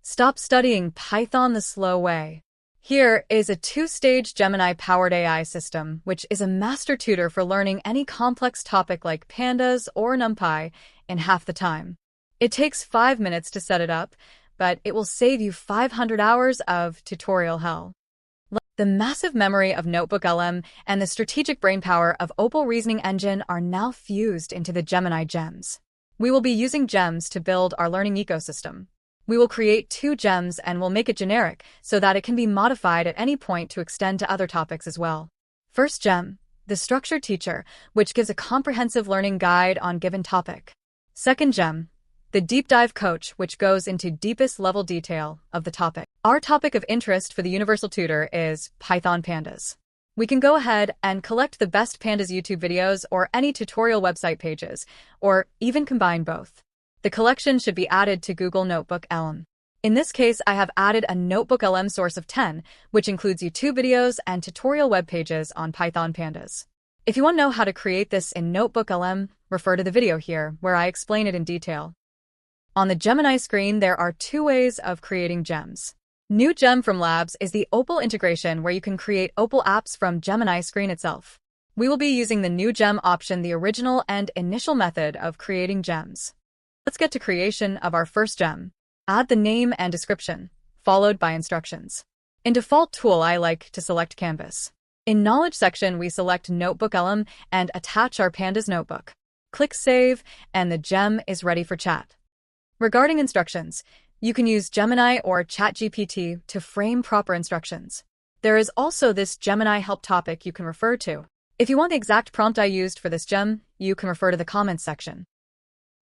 Stop studying Python the slow way. Here is a two-stage Gemini-powered AI system, which is a master tutor for learning any complex topic like Pandas or Numpy in half the time. It takes 5 minutes to set it up, but it will save you 500 hours of tutorial hell. The massive memory of NotebookLM and the strategic brainpower of Opal reasoning engine are now fused into the Gemini Gems. We will be using gems to build our learning ecosystem. We will create 2 gems and we'll make it generic so that it can be modified at any point to extend to other topics as well. First gem, the structured teacher, which gives a comprehensive learning guide on given topic. Second gem, the deep dive coach, which goes into deepest level detail of the topic. Our topic of interest for the universal tutor is Python Pandas. We can go ahead and collect the best Pandas YouTube videos or any tutorial website pages, or even combine both. The collection should be added to Google NotebookLM. In this case, I have added a NotebookLM source of 10, which includes YouTube videos and tutorial web pages on Python Pandas. If you want to know how to create this in NotebookLM, refer to the video here, where I explain it in detail. On the Gemini screen, there are 2 ways of creating gems. New gem from Labs is the Opal integration, where you can create Opal apps from Gemini screen itself. We will be using the new gem option, the original and initial method of creating gems. Let's get to creation of our first gem. Add the name and description, followed by instructions. In default tool, I like to select Canvas. In Knowledge section, we select NotebookLM and attach our Pandas notebook. Click Save, and the gem is ready for chat. Regarding instructions, you can use Gemini or ChatGPT to frame proper instructions. There is also this Gemini help topic you can refer to. If you want the exact prompt I used for this gem, you can refer to the comments section.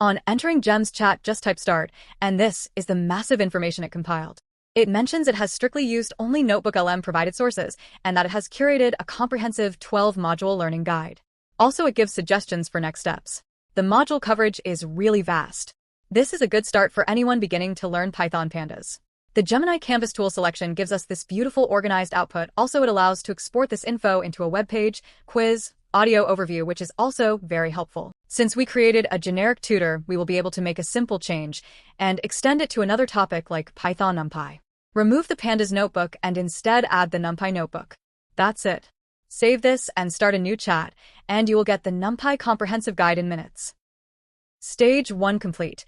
On entering Gems chat, just type start, and this is the massive information it compiled. It mentions it has strictly used only NotebookLM provided sources, and that it has curated a comprehensive 12-module learning guide. Also, it gives suggestions for next steps. The module coverage is really vast. This is a good start for anyone beginning to learn Python Pandas. The Gemini Canvas tool selection gives us this beautiful organized output. Also, it allows to export this info into a web page, quiz, audio overview, which is also very helpful. Since we created a generic tutor, we will be able to make a simple change and extend it to another topic like Python Numpy. Remove the Pandas notebook and instead add the Numpy notebook. That's it. Save this and start a new chat, and you will get the Numpy comprehensive guide in minutes. Stage 1 complete.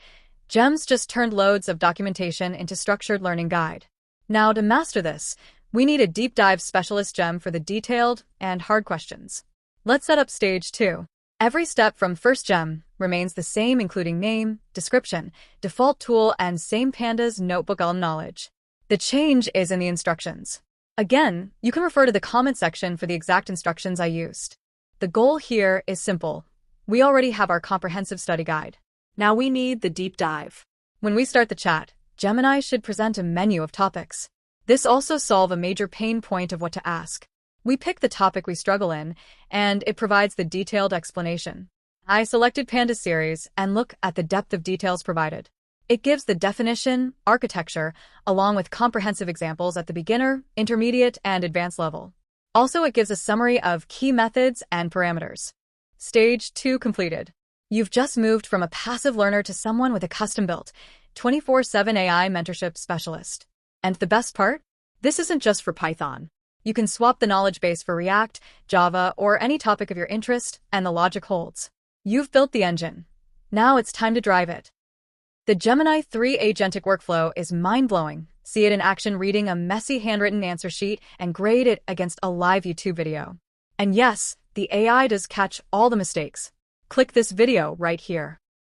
Gems just turned loads of documentation into structured learning guide. Now, to master this, we need a deep dive specialist gem for the detailed and hard questions. Let's set up stage 2. Every step from first gem remains the same, including name, description, default tool, and same Pandas NotebookLM knowledge. The change is in the instructions. Again, you can refer to the comment section for the exact instructions I used. The goal here is simple. We already have our comprehensive study guide. Now we need the deep dive. When we start the chat, Gemini should present a menu of topics. This also solves a major pain point of what to ask. We pick the topic we struggle in, and it provides the detailed explanation. I selected Pandas series and look at the depth of details provided. It gives the definition, architecture, along with comprehensive examples at the beginner, intermediate, and advanced level. Also, it gives a summary of key methods and parameters. Stage 2 completed. You've just moved from a passive learner to someone with a custom-built, 24/7 AI mentorship specialist. And the best part? This isn't just for Python. You can swap the knowledge base for React, Java, or any topic of your interest, and the logic holds. You've built the engine. Now it's time to drive it. The Gemini 3 agentic workflow is mind-blowing. See it in action reading a messy handwritten answer sheet and grade it against a live YouTube video. And yes, the AI does catch all the mistakes. Click this video right here.